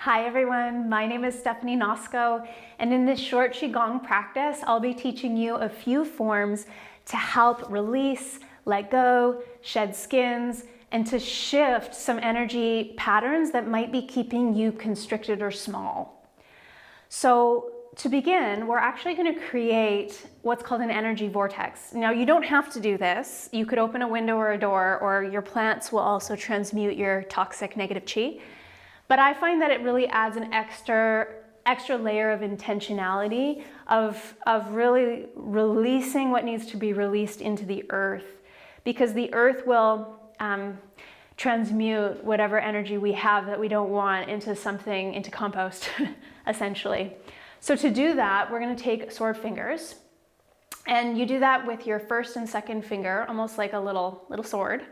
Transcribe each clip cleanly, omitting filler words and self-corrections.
Hi everyone, my name is Stephanie Nosko, and in this short Qigong practice, I'll be teaching you a few forms to help release, let go, shed skins, and to shift some energy patterns that might be keeping you constricted or small. So to begin, we're actually going to create what's called an energy vortex. Now, you don't have to do this. You could open a window or a door, or your plants will also transmute your toxic negative qi. But I find that it really adds an extra layer of intentionality of really releasing what needs to be released into the earth, because the earth will transmute whatever energy we have that we don't want into something, into compost, essentially. So to do that, we're going to take sword fingers, and you do that with your first and second finger, almost like a little sword.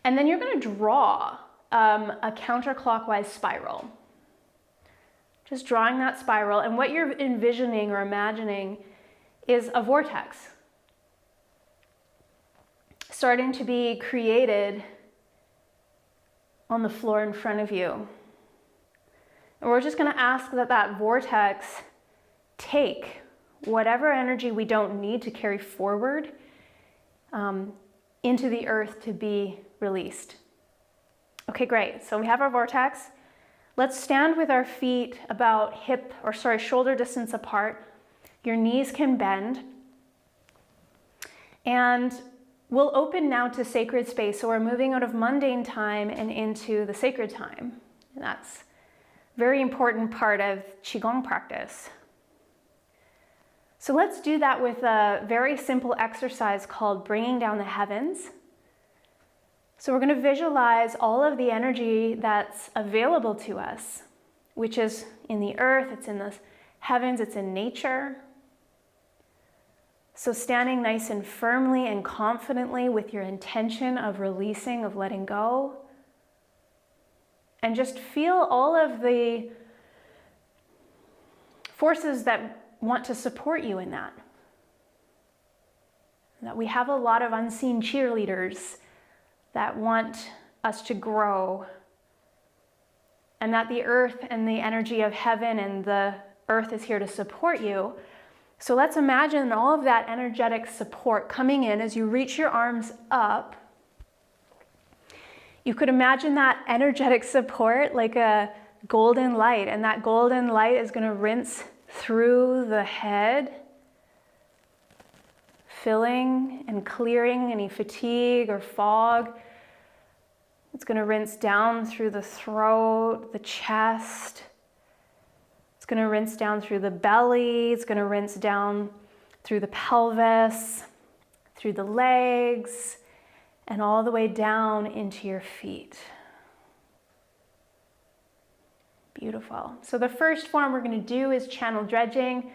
And then you're going to draw a counterclockwise spiral. Just drawing that spiral, and what you're envisioning or imagining is a vortex starting to be created on the floor in front of you. And we're just going to ask that that vortex take whatever energy we don't need to carry forward into the earth to be released. Okay, great. So we have our vortex. Let's stand with our feet about shoulder distance apart. Your knees can bend. And we'll open now to sacred space. So we're moving out of mundane time and into the sacred time. And that's a very important part of Qigong practice. So let's do that with a very simple exercise called bringing down the heavens. So we're going to visualize all of the energy that's available to us, which is in the earth, it's in the heavens, it's in nature. So standing nice and firmly and confidently with your intention of releasing, of letting go. And just feel all of the forces that want to support you in that. That we have a lot of unseen cheerleaders that want us to grow, and that the earth and the energy of heaven and the earth is here to support you. So let's imagine all of that energetic support coming in as you reach your arms up. You could imagine that energetic support like a golden light, and that golden light is going to rinse through the head, filling and clearing any fatigue or fog. It's going to rinse down through the throat, the chest. It's going to rinse down through the belly. It's going to rinse down through the pelvis, through the legs, and all the way down into your feet. Beautiful. So the first form we're going to do is channel dredging.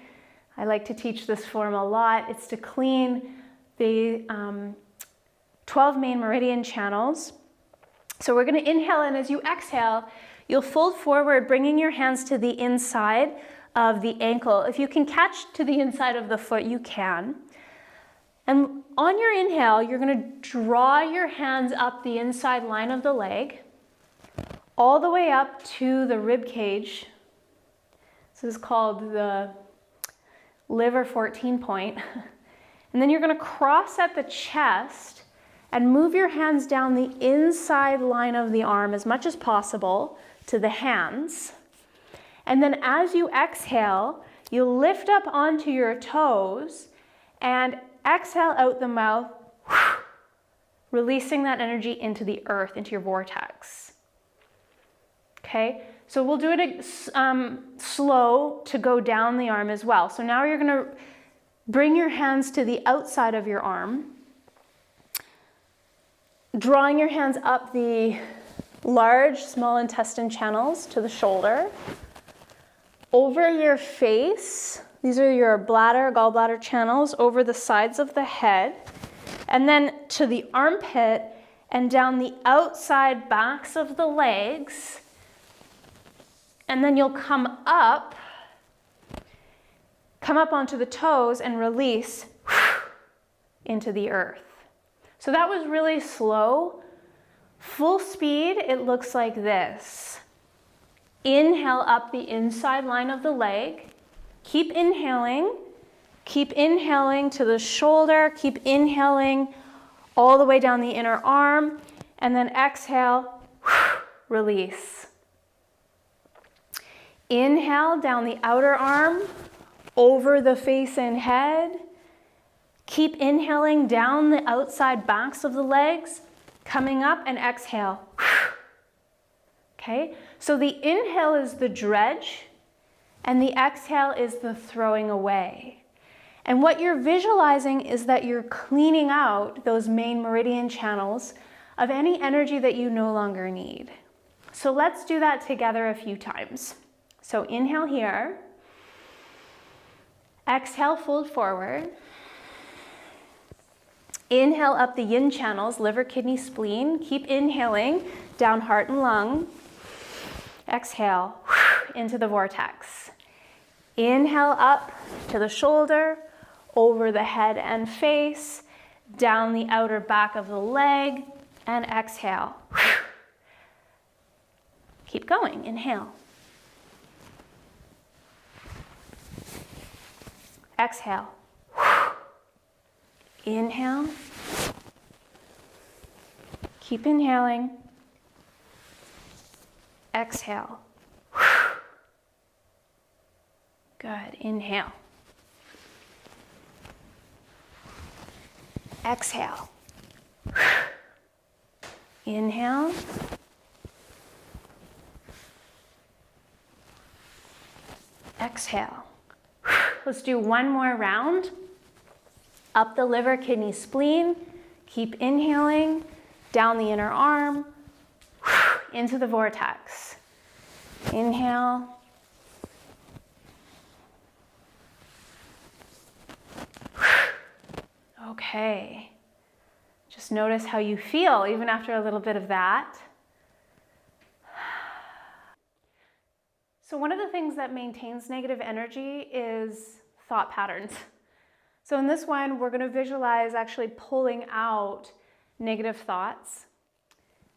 I like to teach this form a lot. It's to clean the 12 main meridian channels. So we're going to inhale, and as you exhale, you'll fold forward, bringing your hands to the inside of the ankle. If you can catch to the inside of the foot, you can. And on your inhale, you're going to draw your hands up the inside line of the leg, all the way up to the rib cage. This is called the liver 14 point. And then you're going to cross at the chest and move your hands down the inside line of the arm as much as possible to the hands. And then as you exhale, you lift up onto your toes and exhale out the mouth, releasing that energy into the earth, into your vortex. Okay, so we'll do it slow to go down the arm as well. So now you're going to bring your hands to the outside of your arm, drawing your hands up the large small intestine channels to the shoulder, over your face. These are your bladder, gallbladder channels, over the sides of the head, and then to the armpit and down the outside backs of the legs. And then you'll come up onto the toes and release into the earth. So that was really slow. Full speed, it looks like this. Inhale up the inside line of the leg. Keep inhaling to the shoulder, keep inhaling all the way down the inner arm, and then exhale, release. Inhale down the outer arm, over the face and head. Keep inhaling down the outside backs of the legs, coming up, and exhale. Okay, so the inhale is the dredge, and the exhale is the throwing away. And what you're visualizing is that you're cleaning out those main meridian channels of any energy that you no longer need. So let's do that together a few times. So inhale here. Exhale, fold forward. Inhale up the yin channels, liver, kidney, spleen. Keep inhaling down heart and lung. Exhale into the vortex. Inhale up to the shoulder, over the head and face, down the outer back of the leg, and exhale. Keep going, inhale. Exhale. Inhale. Keep inhaling. Exhale. Good. Inhale. Exhale. Inhale. Exhale. Let's do one more round. Up the liver, kidney, spleen. Keep inhaling down the inner arm into the vortex. Inhale. Okay. Just notice how you feel even after a little bit of that. So one of the things that maintains negative energy is thought patterns. So in this one, we're going to visualize actually pulling out negative thoughts.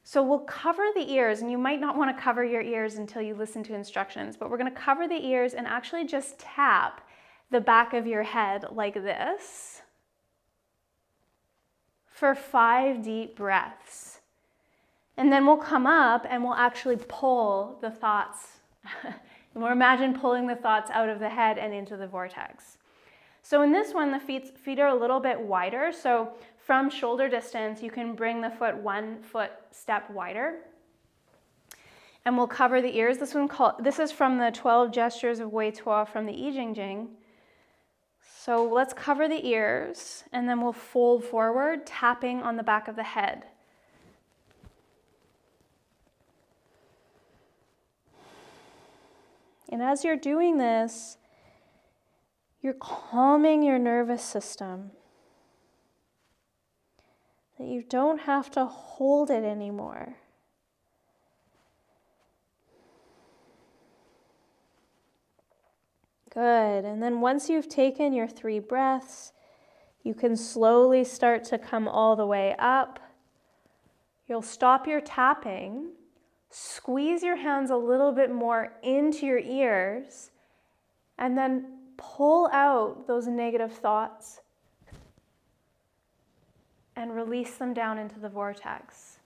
So we'll cover the ears, and you might not want to cover your ears until you listen to instructions, but we're going to cover the ears and actually just tap the back of your head like this for 5 deep breaths. And then we'll come up and we'll actually pull the thoughts. And we'll imagine pulling the thoughts out of the head and into the vortex. So in this one, the feet are a little bit wider. So from shoulder distance, you can bring the foot 1 foot step wider. And we'll cover the ears. This is from the 12 gestures of Wei Tuo from the I Ching Jing. So let's cover the ears, and then we'll fold forward, tapping on the back of the head. And as you're doing this, you're calming your nervous system. That you don't have to hold it anymore. Good. And then once you've taken your 3 breaths, you can slowly start to come all the way up. You'll stop your tapping, squeeze your hands a little bit more into your ears, and then pull out those negative thoughts and release them down into the vortex.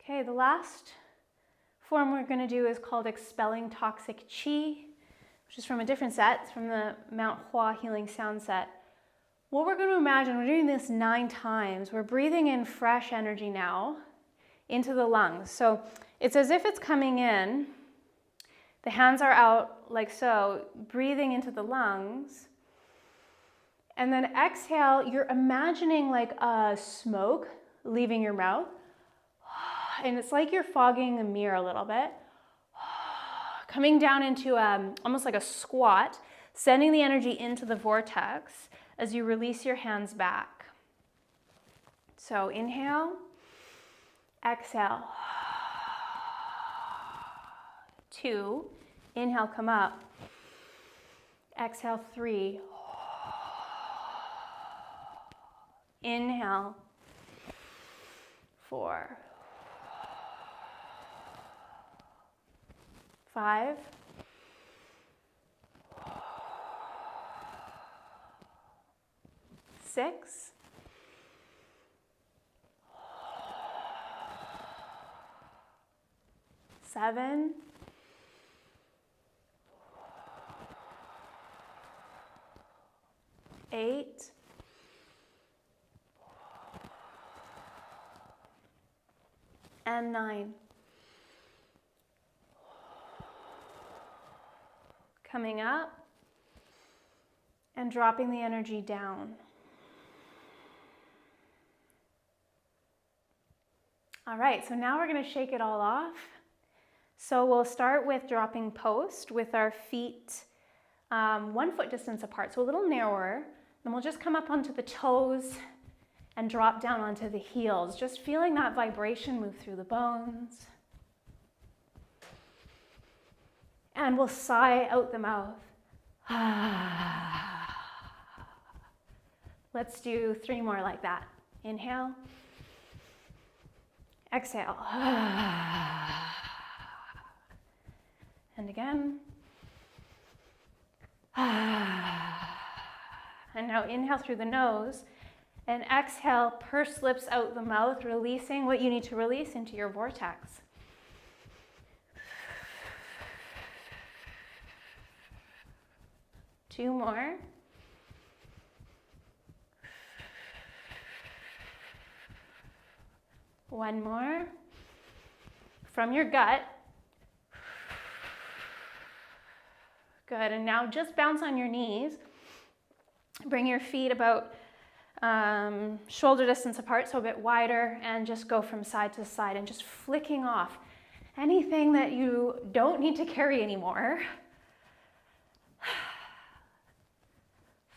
Okay, the last form we're going to do is called Expelling Toxic Qi, which is from a different set. It's from the Mount Hua Healing Sound set. What we're going to imagine, we're doing this 9 times. We're breathing in fresh energy now into the lungs. So it's as if it's coming in. The hands are out like so, breathing into the lungs. And then exhale, you're imagining like a smoke leaving your mouth. And it's like you're fogging the mirror a little bit. Coming down into almost like a squat, sending the energy into the vortex as you release your hands back. So inhale, exhale. 2, inhale, come up. Exhale, 3. Inhale. 4, 5, 6, 7, 8, 9. Coming up and dropping the energy down. All right, so now we're going to shake it all off. So we'll start with dropping post with our feet 1 foot distance apart, so a little narrower. Then we'll just come up onto the toes and drop down onto the heels, just feeling that vibration move through the bones. And we'll sigh out the mouth. Let's do 3 more like that. Inhale. Exhale. And again. And now inhale through the nose and exhale, purse lips out the mouth, releasing what you need to release into your vortex. Two more. One more. From your gut. Good, and now just bounce on your knees. Bring your feet about shoulder distance apart, so a bit wider, and just go from side to side and just flicking off anything that you don't need to carry anymore.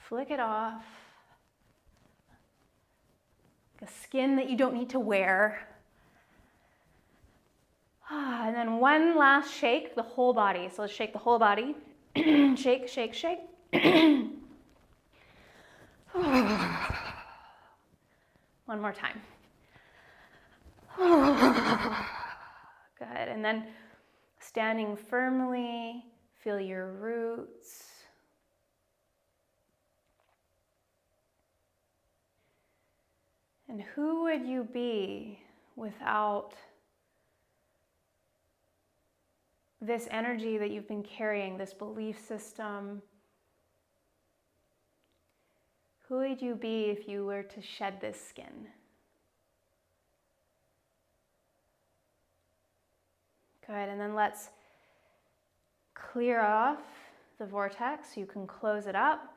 Flick it off. The skin that you don't need to wear. And then one last shake, the whole body. So let's shake the whole body. Shake, shake, shake. One more time. Good. And then standing firmly, feel your roots. And who would you be without this energy that you've been carrying, this belief system? Who would you be if you were to shed this skin? Good, and then let's clear off the vortex. You can close it up.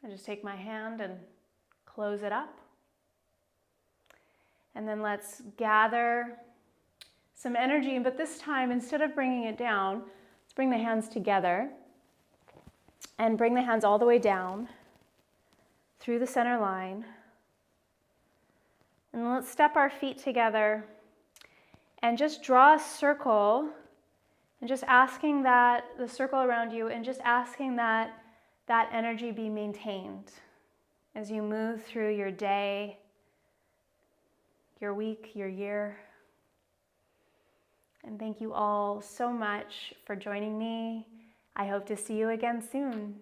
I just take my hand and close it up. And then let's gather some energy, but this time, instead of bringing it down, let's bring the hands together and bring the hands all the way down through the center line. And then let's step our feet together and just draw a circle and just asking that, the circle around you, and just asking that that energy be maintained as you move through your day, your week, your year. And thank you all so much for joining me. I hope to see you again soon.